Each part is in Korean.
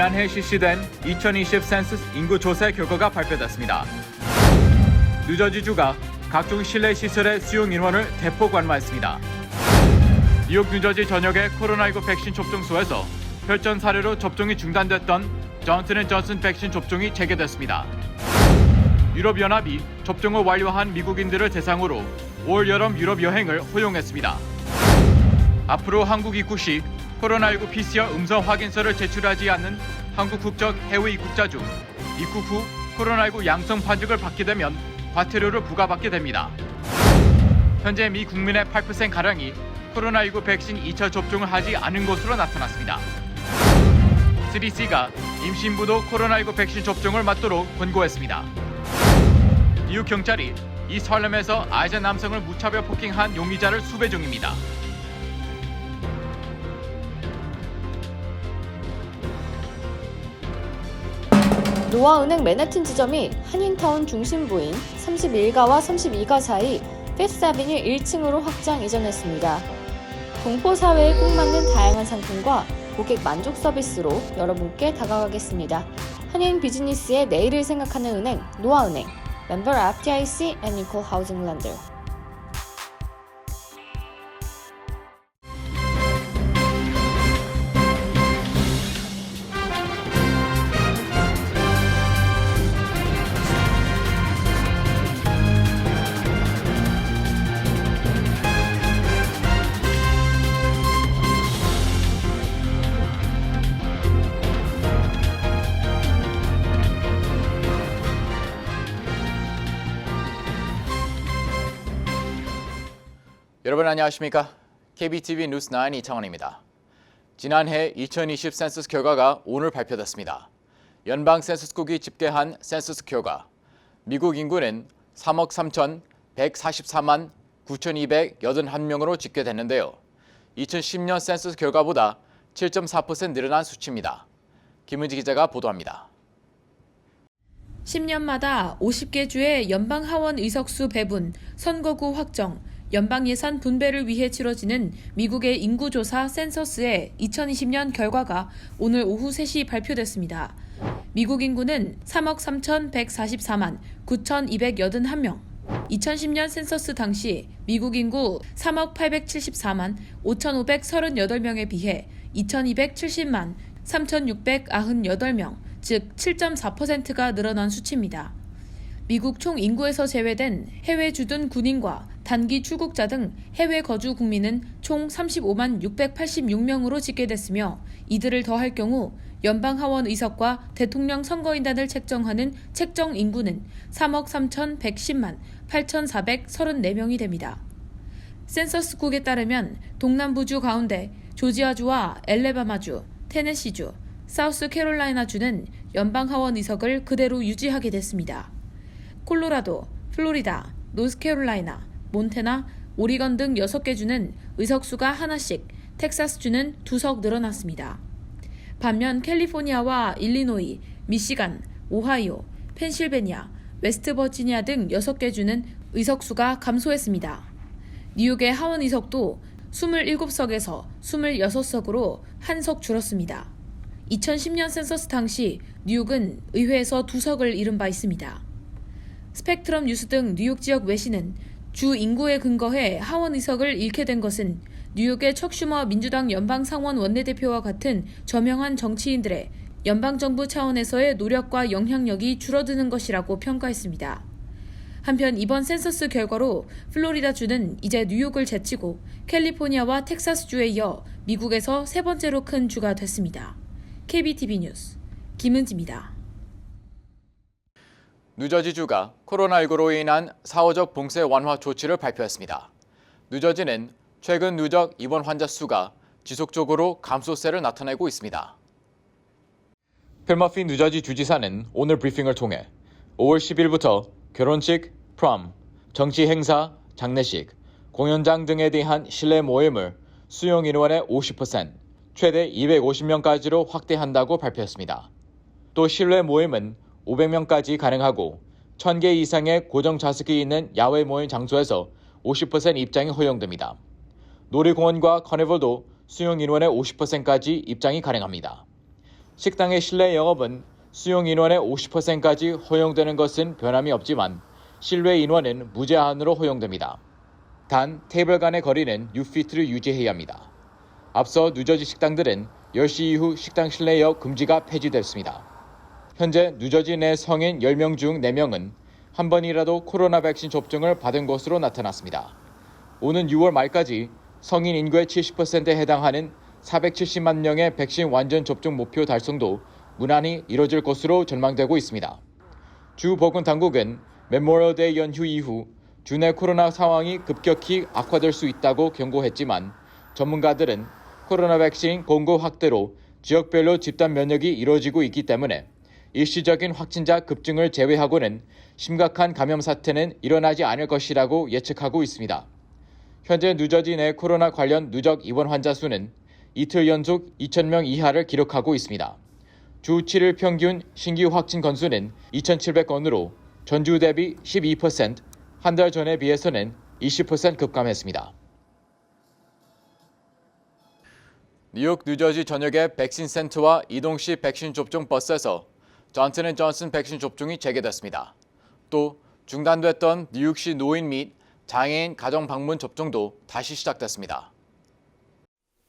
지난해 실시된 2020 센서스 인구 조사 결과가 발표됐습니다. 뉴저지주가 각종 실내 시설의 수용 인원을 대폭 완화했습니다. 뉴욕 뉴저지 전역의 코로나19 백신 접종소에서 혈전 사례로 접종이 중단됐던 존슨앤존슨 백신 접종이 재개됐습니다. 유럽연합이 접종을 완료한 미국인들을 대상으로 올 여름 유럽 여행을 허용했습니다. 앞으로 한국 입국 시 코로나19 PCR 음성 확인서를 제출하지 않는 한국 국적 해외 입국자 중 입국 후 코로나19 양성 판정을 받게 되면 과태료를 부과받게 됩니다. 현재 미 국민의 8%가량이 코로나19 백신 2차 접종을 하지 않은 것으로 나타났습니다. CDC가 임신부도 코로나19 백신 접종을 맞도록 권고했습니다. 뉴욕 경찰이 이스트 할렘에서 아시아 남성을 무차별 폭행한 용의자를 수배 중입니다. 노아은행 맨해튼 지점이 한인타운 중심부인 31가와 32가 사이 피프스 아비뉴 1층으로 확장 이전했습니다. 동포 사회에 꼭 맞는 다양한 상품과 고객 만족 서비스로 여러분께 다가가겠습니다. 한인 비즈니스의 내일을 생각하는 은행 노아은행, 멤버 FDIC and Equal Housing Lender. 여러분 안녕하십니까? KBTV 뉴스9 이창원입니다. 지난해 2020 센서스 결과가 오늘 발표됐습니다. 연방 센서스국이 집계한 센서스 결과, 미국 인구는 3억 3,144만 9,281명으로 집계됐는데요. 2010년 센서스 결과보다 7.4% 늘어난 수치입니다. 김은지 기자가 보도합니다. 10년마다 50개 주의 연방 하원 의석수 배분, 선거구 확정, 연방 예산 분배를 위해 치러지는 미국의 인구조사 센서스의 2020년 결과가 오늘 오후 3시 발표됐습니다. 미국 인구는 3억 3,144만 9,281명. 2010년 센서스 당시 미국 인구 3억 874만 5,538명에 비해 2,270만 3,698명, 즉 7.4%가 늘어난 수치입니다. 미국 총 인구에서 제외된 해외 주둔 군인과 단기 출국자 등 해외 거주 국민은 총 35만 686명으로 집계됐으며 이들을 더할 경우 연방 하원 의석과 대통령 선거인단을 책정하는 책정 인구는 3억 3,110만 8,434명이 됩니다. 센서스국에 따르면 동남부주 가운데 조지아주와 엘레바마주, 테네시주, 사우스캐롤라이나주는 연방 하원 의석을 그대로 유지하게 됐습니다. 콜로라도, 플로리다, 노스캐롤라이나, 몬태나, 오리건 등 6개 주는 의석수가 하나씩, 텍사스주는 2석 늘어났습니다. 반면 캘리포니아와 일리노이, 미시간, 오하이오, 펜실베니아, 웨스트버지니아 등 6개 주는 의석수가 감소했습니다. 뉴욕의 하원 의석도 27석에서 26석으로 한 석 줄었습니다. 2010년 센서스 당시 뉴욕은 의회에서 2석을 잃은 바 있습니다. 스펙트럼 뉴스 등 뉴욕 지역 외신은 주 인구에 근거해 하원 의석을 잃게 된 것은 뉴욕의 척 슈머 민주당 연방상원 원내대표와 같은 저명한 정치인들의 연방정부 차원에서의 노력과 영향력이 줄어드는 것이라고 평가했습니다. 한편 이번 센서스 결과로 플로리다주는 이제 뉴욕을 제치고 캘리포니아와 텍사스주에 이어 미국에서 세 번째로 큰 주가 됐습니다. KBTV 뉴스 김은지입니다. 뉴저지주가 코로나19로 인한 사후적 봉쇄 완화 조치를 발표했습니다. 뉴저지는 최근 누적 입원 환자 수가 지속적으로 감소세를 나타내고 있습니다. 필 머피 뉴저지 주지사는 오늘 브리핑을 통해 5월 10일부터 결혼식, 프롬, 정치 행사, 장례식, 공연장 등에 대한 실내 모임을 수용 인원의 50%, 최대 250명까지로 확대한다고 발표했습니다. 또 실내 모임은 500명까지 가능하고 1,000개 이상의 고정 좌석이 있는 야외 모임 장소에서 50% 입장이 허용됩니다. 놀이공원과 커니벌도 수용 인원의 50%까지 입장이 가능합니다. 식당의 실내 영업은 수용 인원의 50%까지 허용되는 것은 변함이 없지만 실외 인원은 무제한으로 허용됩니다. 단 테이블 간의 거리는 6피트를 유지해야 합니다. 앞서 뉴저지 식당들은 10시 이후 식당 실내 영업 금지가 폐지됐습니다. 현재 뉴저지 내 성인 10명 중 4명은 한 번이라도 코로나 백신 접종을 받은 것으로 나타났습니다. 오는 6월 말까지 성인 인구의 70%에 해당하는 470만 명의 백신 완전 접종 목표 달성도 무난히 이뤄질 것으로 전망되고 있습니다. 주 보건당국은 메모리얼데이 연휴 이후 주내 코로나 상황이 급격히 악화될 수 있다고 경고했지만 전문가들은 코로나 백신 공급 확대로 지역별로 집단 면역이 이루어지고 있기 때문에 일시적인 확진자 급증을 제외하고는 심각한 감염 사태는 일어나지 않을 것이라고 예측하고 있습니다. 현재 뉴저지 내 코로나 관련 누적 입원 환자 수는 이틀 연속 2,000명 이하를 기록하고 있습니다. 주 7일 평균 신규 확진 건수는 2,700건으로 전주 대비 12%, 한 달 전에 비해서는 20% 급감했습니다. 뉴욕, 뉴저지 전역의 백신 센터와 이동시 백신 접종 버스에서 존슨앤존슨 백신 접종이 재개됐습니다. 또 중단됐던 뉴욕시 노인 및 장애인 가정 방문 접종도 다시 시작됐습니다.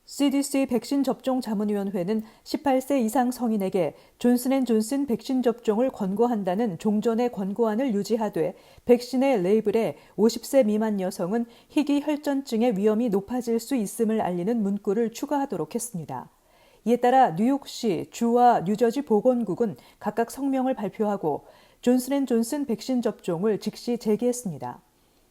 CDC 백신 접종 자문위원회는 18세 이상 성인에게 존슨앤존슨 백신 접종을 권고한다는 종전의 권고안을 유지하되 백신의 레이블에 50세 미만 여성은 희귀 혈전증의 위험이 높아질 수 있음을 알리는 문구를 추가하도록 했습니다. 이에 따라 뉴욕시, 주와 뉴저지 보건국은 각각 성명을 발표하고 존슨앤존슨 백신 접종을 즉시 재개했습니다.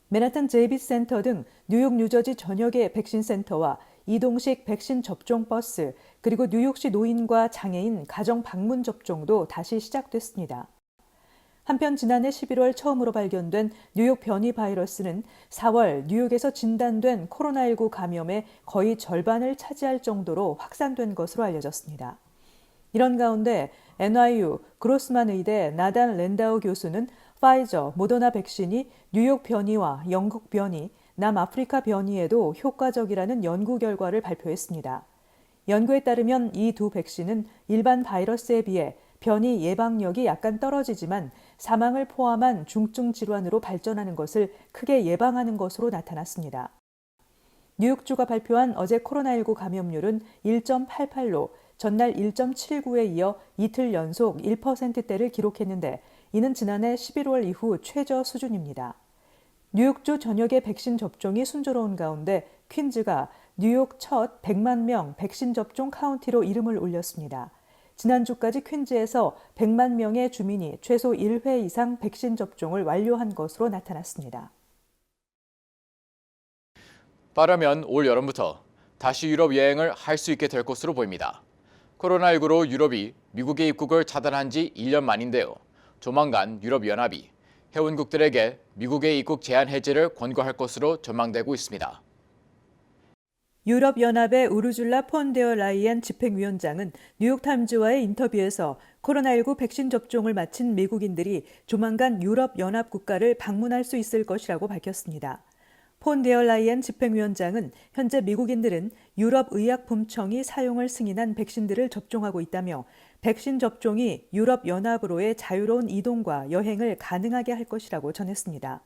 맨하탄 제이비스 센터 등 뉴욕, 뉴저지 전역의 백신 센터와 이동식 백신 접종 버스, 그리고 뉴욕시 노인과 장애인 가정 방문 접종도 다시 시작됐습니다. 한편 지난해 11월 처음으로 발견된 뉴욕 변이 바이러스는 4월 뉴욕에서 진단된 코로나19 감염의 거의 절반을 차지할 정도로 확산된 것으로 알려졌습니다. 이런 가운데 NYU 그로스만 의대 나단 랜다우 교수는 파이저, 모더나 백신이 뉴욕 변이와 영국 변이, 남아프리카 변이에도 효과적이라는 연구 결과를 발표했습니다. 연구에 따르면 이 두 백신은 일반 바이러스에 비해 변이 예방력이 약간 떨어지지만 사망을 포함한 중증 질환으로 발전하는 것을 크게 예방하는 것으로 나타났습니다. 뉴욕주가 발표한 어제 코로나19 감염률은 1.88로 전날 1.79에 이어 이틀 연속 1%대를 기록했는데 이는 지난해 11월 이후 최저 수준입니다. 뉴욕주 전역의 백신 접종이 순조로운 가운데 퀸즈가 뉴욕 첫 100만 명 백신 접종 카운티로 이름을 올렸습니다. 지난주까지 퀸즈에서 100만 명의 주민이 최소 1회 이상 백신 접종을 완료한 것으로 나타났습니다. 빠르면 올 여름부터 다시 유럽 여행을 할 수 있게 될 것으로 보입니다. 코로나19로 유럽이 미국의 입국을 차단한 지 1년 만인데요. 조만간 유럽연합이 회원국들에게 미국의 입국 제한 해제를 권고할 것으로 전망되고 있습니다. 유럽연합의 우르줄라 폰데어 라이엔 집행위원장은 뉴욕타임즈와의 인터뷰에서 코로나19 백신 접종을 마친 미국인들이 조만간 유럽연합 국가를 방문할 수 있을 것이라고 밝혔습니다. 폰데어 라이엔 집행위원장은 현재 미국인들은 유럽의약품청이 사용을 승인한 백신들을 접종하고 있다며 백신 접종이 유럽연합으로의 자유로운 이동과 여행을 가능하게 할 것이라고 전했습니다.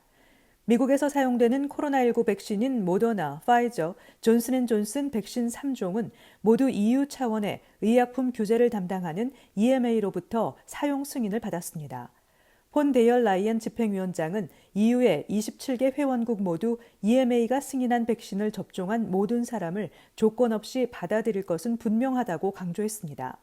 미국에서 사용되는 코로나19 백신인 모더나, 파이저, 존슨앤존슨 백신 3종은 모두 EU 차원의 의약품 규제를 담당하는 EMA로부터 사용 승인을 받았습니다. 폰데어 라이엔 집행위원장은 EU의 27개 회원국 모두 EMA가 승인한 백신을 접종한 모든 사람을 조건 없이 받아들일 것은 분명하다고 강조했습니다.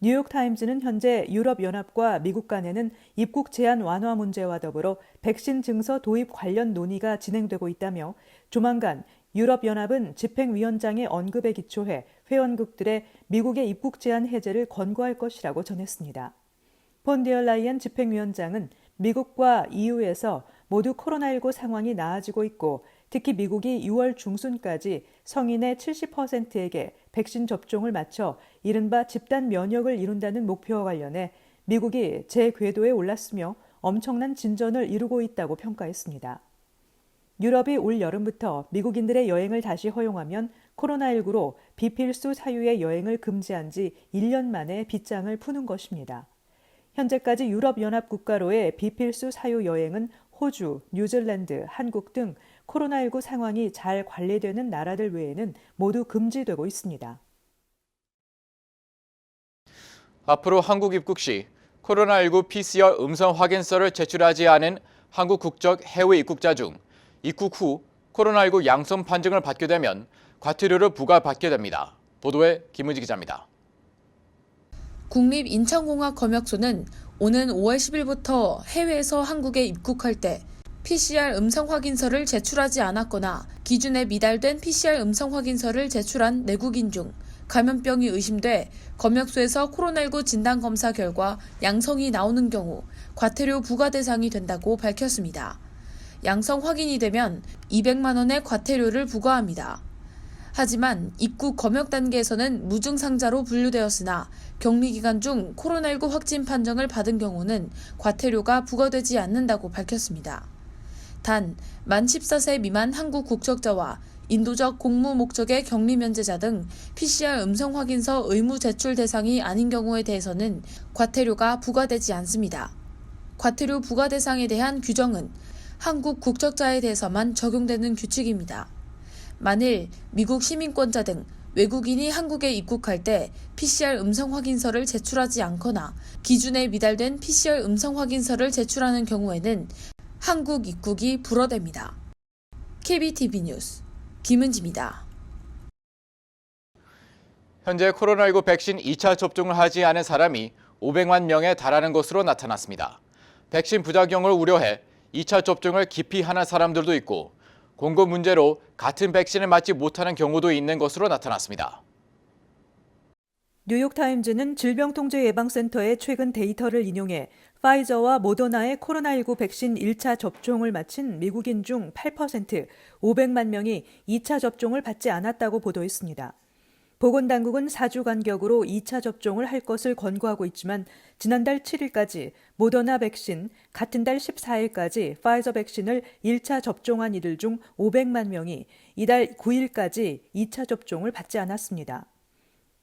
뉴욕타임즈는 현재 유럽연합과 미국 간에는 입국 제한 완화 문제와 더불어 백신 증서 도입 관련 논의가 진행되고 있다며 조만간 유럽연합은 집행위원장의 언급에 기초해 회원국들의 미국의 입국 제한 해제를 권고할 것이라고 전했습니다. 폰데어 라이엔 집행위원장은 미국과 EU에서 모두 코로나19 상황이 나아지고 있고 특히 미국이 6월 중순까지 성인의 70%에게 백신 접종을 마쳐 이른바 집단 면역을 이룬다는 목표와 관련해 미국이 제궤도에 올랐으며 엄청난 진전을 이루고 있다고 평가했습니다. 유럽이 올 여름부터 미국인들의 여행을 다시 허용하면 코로나19로 비필수 사유의 여행을 금지한 지 1년 만에 빗장을 푸는 것입니다. 현재까지 유럽연합 국가로의 비필수 사유 여행은 호주, 뉴질랜드, 한국 등 코로나19 상황이 잘 관리되는 나라들 외에는 모두 금지되고 있습니다. 앞으로 한국 입국 시 코로나19 PCR 음성 확인서를 제출하지 않은 한국 국적 해외 입국자 중 입국 후 코로나19 양성 판정을 받게 되면 과태료를 부과받게 됩니다. 보도에 김은지 기자입니다. 국립인천공학검역소는 오는 5월 10일부터 해외에서 한국에 입국할 때 PCR 음성 확인서를 제출하지 않았거나 기준에 미달된 PCR 음성 확인서를 제출한 내국인 중 감염병이 의심돼 검역소에서 코로나19 진단검사 결과 양성이 나오는 경우 과태료 부과 대상이 된다고 밝혔습니다. 양성 확인이 되면 200만 원의 과태료를 부과합니다. 하지만 입국 검역 단계에서는 무증상자로 분류되었으나 격리 기간 중 코로나19 확진 판정을 받은 경우는 과태료가 부과되지 않는다고 밝혔습니다. 단, 만 14세 미만 한국 국적자와 인도적 공무 목적의 격리 면제자 등 PCR 음성 확인서 의무 제출 대상이 아닌 경우에 대해서는 과태료가 부과되지 않습니다. 과태료 부과 대상에 대한 규정은 한국 국적자에 대해서만 적용되는 규칙입니다. 만일 미국 시민권자 등 외국인이 한국에 입국할 때 PCR 음성 확인서를 제출하지 않거나 기준에 미달된 PCR 음성 확인서를 제출하는 경우에는 한국 입국이 불허됩니다. KBTV 뉴스 김은지입니다. 현재 코로나19 백신 2차 접종을 하지 않은 사람이 500만 명에 달하는 것으로 나타났습니다. 백신 부작용을 우려해 2차 접종을 기피하는 사람들도 있고 공급 문제로 같은 백신을 맞지 못하는 경우도 있는 것으로 나타났습니다. 뉴욕타임즈는 질병통제예방센터의 최근 데이터를 인용해 파이저와 모더나의 코로나19 백신 1차 접종을 마친 미국인 중 8%, 500만 명이 2차 접종을 받지 않았다고 보도했습니다. 보건당국은 4주 간격으로 2차 접종을 할 것을 권고하고 있지만 지난달 7일까지 모더나 백신, 같은 달 14일까지 파이저 백신을 1차 접종한 이들 중 500만 명이 이달 9일까지 2차 접종을 받지 않았습니다.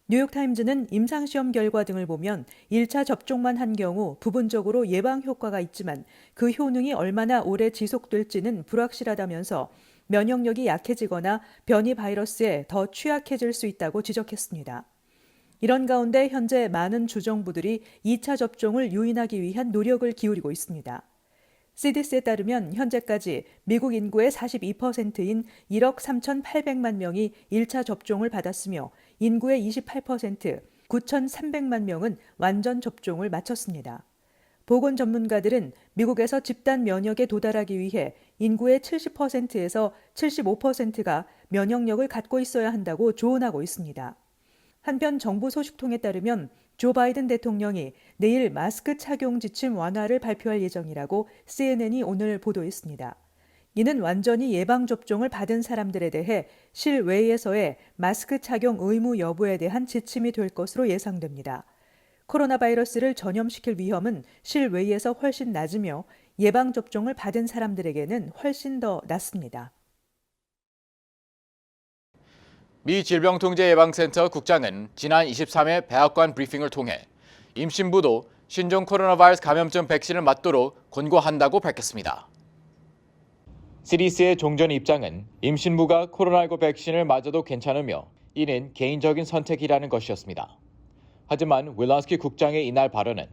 뉴욕타임즈는 임상시험 결과 등을 보면 1차 접종만 한 경우 부분적으로 예방 효과가 있지만 그 효능이 얼마나 오래 지속될지는 불확실하다면서 면역력이 약해지거나 변이 바이러스에 더 취약해질 수 있다고 지적했습니다. 이런 가운데 현재 많은 주정부들이 2차 접종을 유인하기 위한 노력을 기울이고 있습니다. CDC에 따르면 현재까지 미국 인구의 42%인 1억 3,800만 명이 1차 접종을 받았으며 인구의 28%, 9,300만 명은 완전 접종을 마쳤습니다. 보건 전문가들은 미국에서 집단 면역에 도달하기 위해 인구의 70%에서 75%가 면역력을 갖고 있어야 한다고 조언하고 있습니다. 한편 정부 소식통에 따르면 조 바이든 대통령이 내일 마스크 착용 지침 완화를 발표할 예정이라고 CNN이 오늘 보도했습니다. 이는 완전히 예방접종을 받은 사람들에 대해 실외에서의 마스크 착용 의무 여부에 대한 지침이 될 것으로 예상됩니다. 코로나 바이러스를 전염시킬 위험은 실외에서 훨씬 낮으며 예방접종을 받은 사람들에게는 훨씬 더 낮습니다. 미 질병통제예방센터 국장은 지난 23일 백악관 브리핑을 통해 임신부도 신종 코로나 바이러스 감염증 백신을 맞도록 권고한다고 밝혔습니다. CDC의 종전 입장은 임신부가 코로나19 백신을 맞아도 괜찮으며 이는 개인적인 선택이라는 것이었습니다. 하지만 윌런스키 국장의 이날 발언은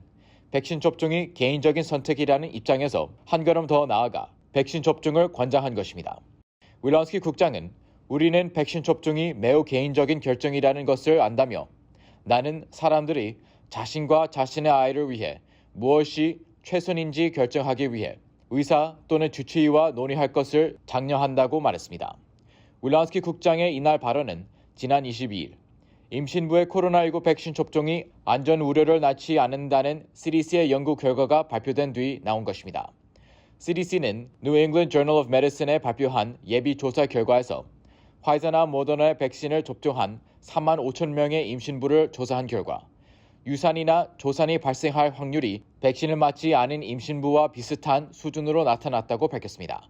백신 접종이 개인적인 선택이라는 입장에서 한 걸음 더 나아가 백신 접종을 권장한 것입니다. 윌런스키 국장은 우리는 백신 접종이 매우 개인적인 결정이라는 것을 안다며 나는 사람들이 자신과 자신의 아이를 위해 무엇이 최선인지 결정하기 위해 의사 또는 주치의와 논의할 것을 장려한다고 말했습니다. 윌런스키 국장의 이날 발언은 지난 22일 임신부의 코로나19 백신 접종이 안전 우려를 낳지 않는다는 CDC의 연구 결과가 발표된 뒤 나온 것입니다. CDC는 New England Journal of Medicine에 발표한 예비 조사 결과에서 화이자나 모더나의 백신을 접종한 3만 5천 명의 임신부를 조사한 결과 유산이나 조산이 발생할 확률이 백신을 맞지 않은 임신부와 비슷한 수준으로 나타났다고 밝혔습니다.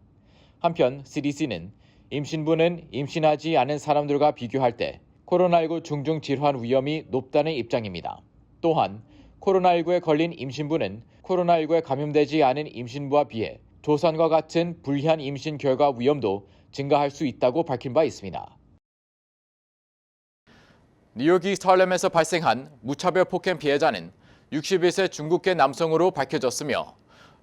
한편 CDC는 임신부는 임신하지 않은 사람들과 비교할 때 코로나19 중증 질환 위험이 높다는 입장입니다. 또한 코로나19에 걸린 임신부는 코로나19에 감염되지 않은 임신부와 비해 조산과 같은 불리한 임신 결과 위험도 증가할 수 있다고 밝힌 바 있습니다. 뉴욕 이스트 할렘에서 발생한 무차별 폭행 피해자는 61세 중국계 남성으로 밝혀졌으며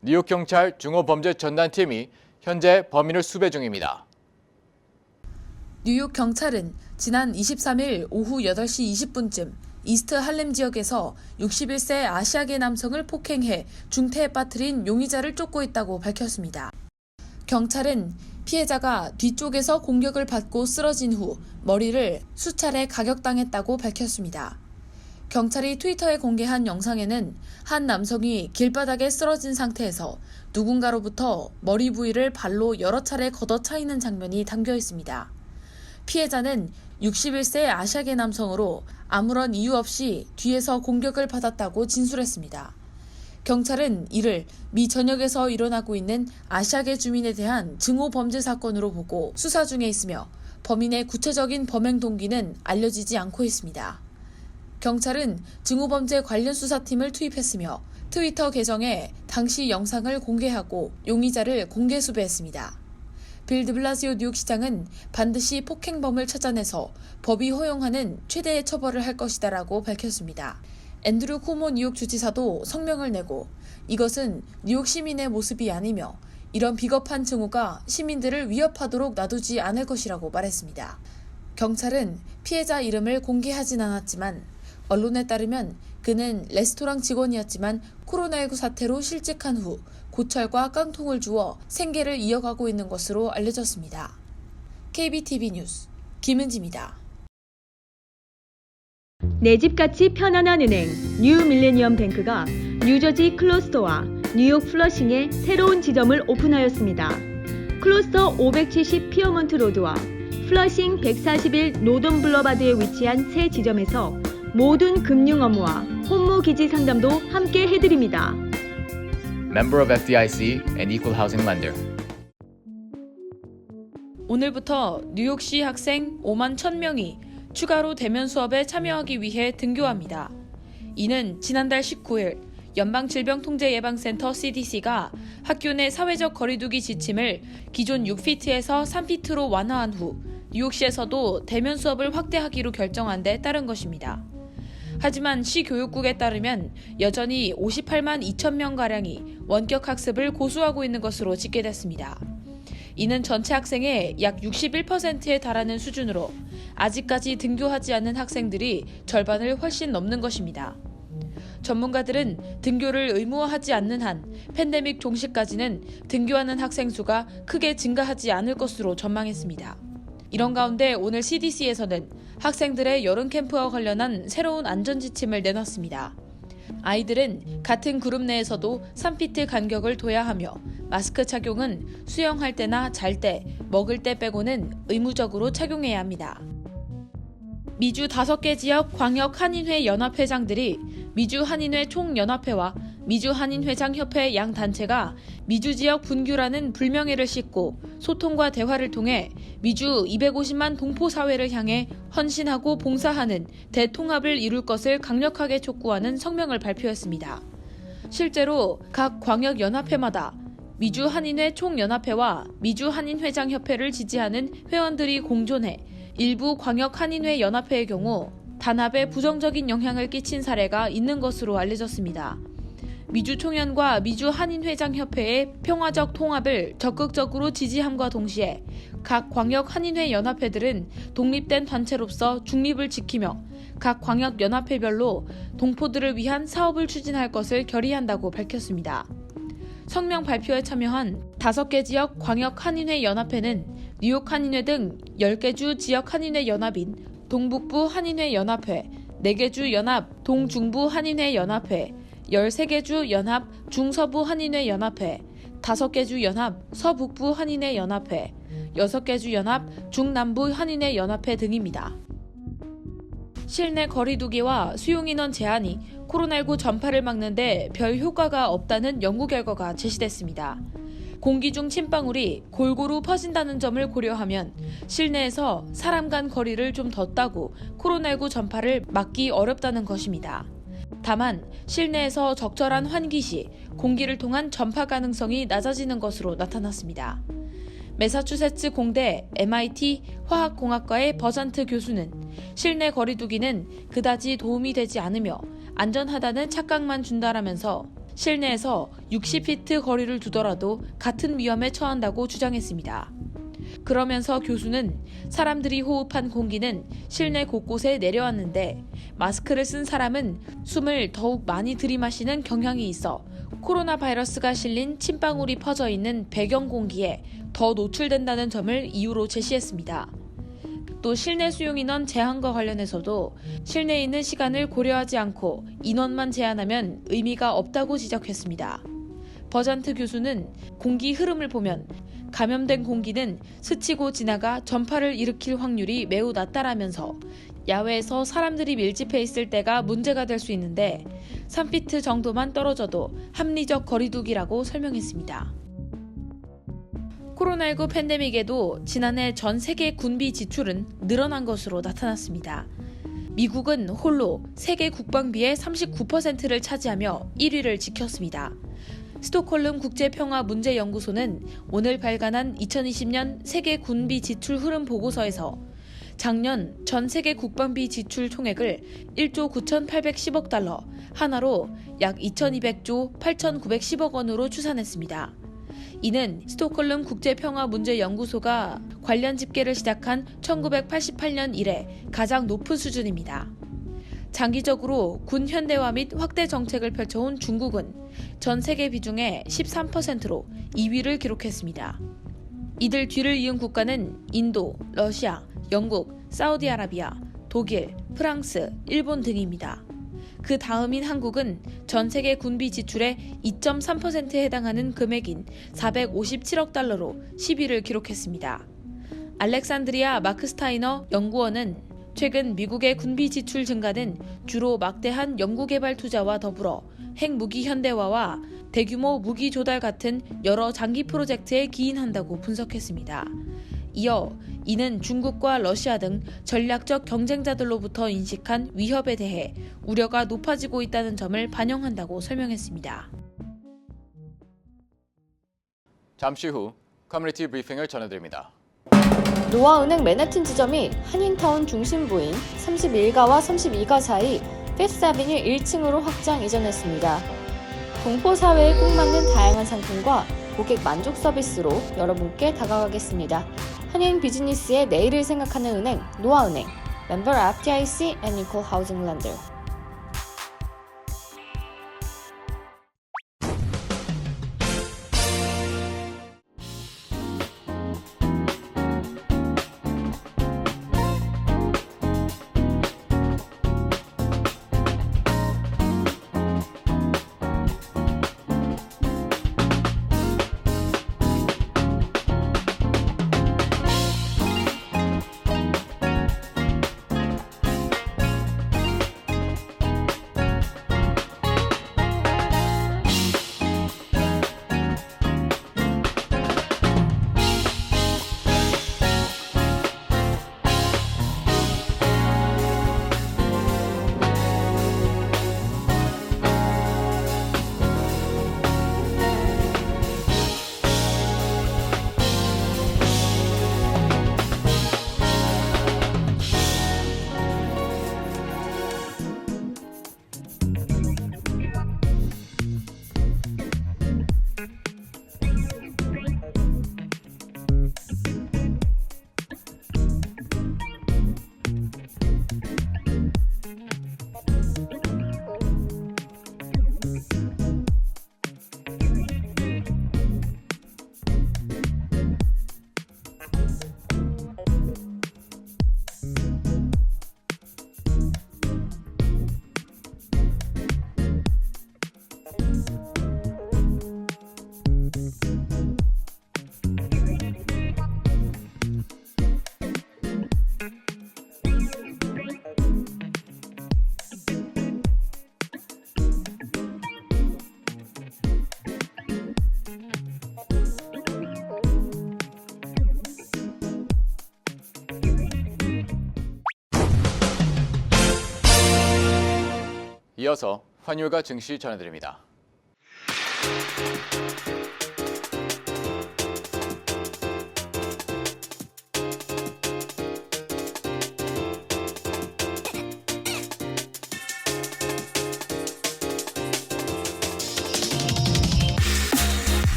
뉴욕 경찰 중호범죄 전단팀이 현재 범인을 수배 중입니다. 뉴욕 경찰은 지난 23일 오후 8시 20분쯤 이스트 할렘 지역에서 61세 아시아계 남성을 폭행해 중태에 빠뜨린 용의자를 쫓고 있다고 밝혔습니다. 경찰은 피해자가 뒤쪽에서 공격을 받고 쓰러진 후 머리를 수차례 가격당했다고 밝혔습니다. 경찰이 트위터에 공개한 영상에는 한 남성이 길바닥에 쓰러진 상태에서 누군가로부터 머리 부위를 발로 여러 차례 걷어차이는 장면이 담겨 있습니다. 피해자는 61세 아시아계 남성으로 아무런 이유 없이 뒤에서 공격을 받았다고 진술했습니다. 경찰은 이를 미 전역에서 일어나고 있는 아시아계 주민에 대한 증오 범죄 사건으로 보고 수사 중에 있으며 범인의 구체적인 범행 동기는 알려지지 않고 있습니다. 경찰은 증오범죄 관련 수사팀을 투입했으며 트위터 계정에 당시 영상을 공개하고 용의자를 공개 수배했습니다. 빌 드블라시오 뉴욕시장은 반드시 폭행범을 찾아내서 법이 허용하는 최대의 처벌을 할 것이다라고 밝혔습니다. 앤드류 쿠모 뉴욕 주지사도 성명을 내고 이것은 뉴욕 시민의 모습이 아니며 이런 비겁한 증오가 시민들을 위협하도록 놔두지 않을 것이라고 말했습니다. 경찰은 피해자 이름을 공개하진 않았지만 언론에 따르면 그는 레스토랑 직원이었지만 코로나19 사태로 실직한 후 고철과 깡통을 주워 생계를 이어가고 있는 것으로 알려졌습니다. KBTV 뉴스 김은지입니다. 내 집같이 편안한 은행 뉴 밀레니엄 뱅크가 뉴저지 클로스터와 뉴욕 플러싱에 새로운 지점을 오픈하였습니다. 클로스터 570 피어먼트 로드와 플러싱 141 노던 블러바드에 위치한 새 지점에서 모든 금융 업무와 혼무 기지 상담도 함께 해드립니다. Member of FDIC and Equal Housing Lender. 오늘부터 뉴욕시 학생 5만 1,000명이 추가로 대면 수업에 참여하기 위해 등교합니다. 이는 지난달 19일 연방질병통제예방센터 CDC가 학교 내 사회적 거리두기 지침을 기존 6피트에서 3피트로 완화한 후 뉴욕시에서도 대면 수업을 확대하기로 결정한 데 따른 것입니다. 하지만 시 교육국에 따르면 여전히 58만 2천 명가량이 원격 학습을 고수하고 있는 것으로 집계됐습니다. 이는 전체 학생의 약 61%에 달하는 수준으로 아직까지 등교하지 않는 학생들이 절반을 훨씬 넘는 것입니다. 전문가들은 등교를 의무화하지 않는 한 팬데믹 종식까지는 등교하는 학생 수가 크게 증가하지 않을 것으로 전망했습니다. 이런 가운데 오늘 CDC에서는 학생들의 여름 캠프와 관련한 새로운 안전지침을 내놨습니다. 아이들은 같은 그룹 내에서도 3피트 간격을 둬야 하며 마스크 착용은 수영할 때나 잘 때, 먹을 때 빼고는 의무적으로 착용해야 합니다. 미주 5개 지역 광역 한인회 연합회장들이 미주 한인회 총연합회와 미주 한인회장협회 양 단체가 미주 지역 분규라는 불명예를 씻고 소통과 대화를 통해 미주 250만 동포 사회를 향해 헌신하고 봉사하는 대통합을 이룰 것을 강력하게 촉구하는 성명을 발표했습니다. 실제로 각 광역 연합회마다 미주 한인회 총연합회와 미주 한인회장협회를 지지하는 회원들이 공존해 일부 광역 한인회 연합회의 경우 단합에 부정적인 영향을 끼친 사례가 있는 것으로 알려졌습니다. 미주 총연과 미주 한인회장협회의 평화적 통합을 적극적으로 지지함과 동시에 각 광역 한인회 연합회들은 독립된 단체로서 중립을 지키며 각 광역 연합회별로 동포들을 위한 사업을 추진할 것을 결의한다고 밝혔습니다. 성명 발표에 참여한 5개 지역 광역 한인회 연합회는 뉴욕 한인회 등 10개 주 지역 한인회 연합인 동북부 한인회 연합회, 4개 주 연합 동중부 한인회 연합회, 13개 주 연합 중서부 한인회 연합회, 5개 주 연합 서북부 한인회 연합회, 6개 주 연합 중남부 한인회 연합회 등입니다. 실내 거리두기와 수용인원 제한이 코로나19 전파를 막는 데 별 효과가 없다는 연구 결과가 제시됐습니다. 공기 중 침방울이 골고루 퍼진다는 점을 고려하면 실내에서 사람 간 거리를 좀 뒀다고 코로나19 전파를 막기 어렵다는 것입니다. 다만 실내에서 적절한 환기 시 공기를 통한 전파 가능성이 낮아지는 것으로 나타났습니다. 매사추세츠 공대 MIT 화학공학과의 버잔트 교수는 실내 거리두기는 그다지 도움이 되지 않으며 안전하다는 착각만 준다라면서 실내에서 60피트 거리를 두더라도 같은 위험에 처한다고 주장했습니다. 그러면서 교수는 사람들이 호흡한 공기는 실내 곳곳에 내려왔는데 마스크를 쓴 사람은 숨을 더욱 많이 들이마시는 경향이 있어 코로나 바이러스가 실린 침방울이 퍼져 있는 배경 공기에 더 노출된다는 점을 이유로 제시했습니다. 또 실내 수용 인원 제한과 관련해서도 실내에 있는 시간을 고려하지 않고 인원만 제한하면 의미가 없다고 지적했습니다. 버잔트 교수는 공기 흐름을 보면 감염된 공기는 스치고 지나가 전파를 일으킬 확률이 매우 낮다라면서 야외에서 사람들이 밀집해 있을 때가 문제가 될 수 있는데 3피트 정도만 떨어져도 합리적 거리두기라고 설명했습니다. 코로나19 팬데믹에도 지난해 전 세계 군비 지출은 늘어난 것으로 나타났습니다. 미국은 홀로 세계 국방비의 39%를 차지하며 1위를 지켰습니다. 스톡홀름 국제평화문제연구소는 오늘 발간한 2020년 세계 군비 지출 흐름 보고서에서 작년 전 세계 국방비 지출 총액을 1조 9,810억 달러, 하나로 약 2,200조 8,910억 원으로 추산했습니다. 이는 스톡홀름 국제평화문제연구소가 관련 집계를 시작한 1988년 이래 가장 높은 수준입니다. 장기적으로 군 현대화 및 확대 정책을 펼쳐온 중국은 전 세계 비중의 13%로 2위를 기록했습니다. 이들 뒤를 이은 국가는 인도, 러시아, 영국, 사우디아라비아, 독일, 프랑스, 일본 등입니다. 그 다음인 한국은 전 세계 군비 지출의 2.3%에 해당하는 금액인 457억 달러로 10위를 기록했습니다. 알렉산드리아 마크스타이너 연구원은 최근 미국의 군비 지출 증가는 주로 막대한 연구개발 투자와 더불어 핵무기 현대화와 대규모 무기 조달 같은 여러 장기 프로젝트에 기인한다고 분석했습니다. 이어 이는 중국과 러시아 등 전략적 경쟁자들로부터 인식한 위협에 대해 우려가 높아지고 있다는 점을 반영한다고 설명했습니다. 잠시 후 커뮤니티 브리핑을 전해드립니다. 노아은행 맨해튼 지점이 한인타운 중심부인 31가와 32가 사이 피프스아비뉴 1층으로 확장 이전했습니다. 동포 사회에 꼭 맞는 다양한 상품과 고객 만족 서비스로 여러분께 다가가겠습니다. 한인 비즈니스의 내일을 생각하는 은행 노아은행, 멤버 FDIC and Equal Housing Lender. 이어서 환율과 증시 전해드립니다.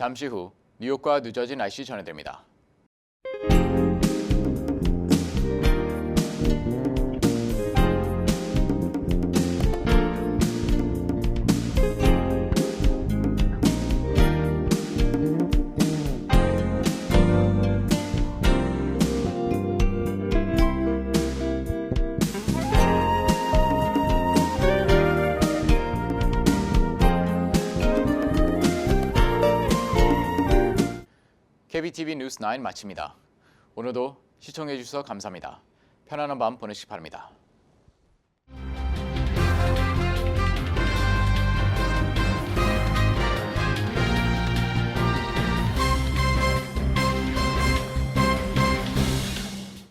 잠시 후 뉴욕과 뉴저지 날씨 전해드립니다. KBTV 뉴스 9 마칩니다. 오늘도 시청해 주셔서 감사합니다. 편안한 밤 보내시기 바랍니다.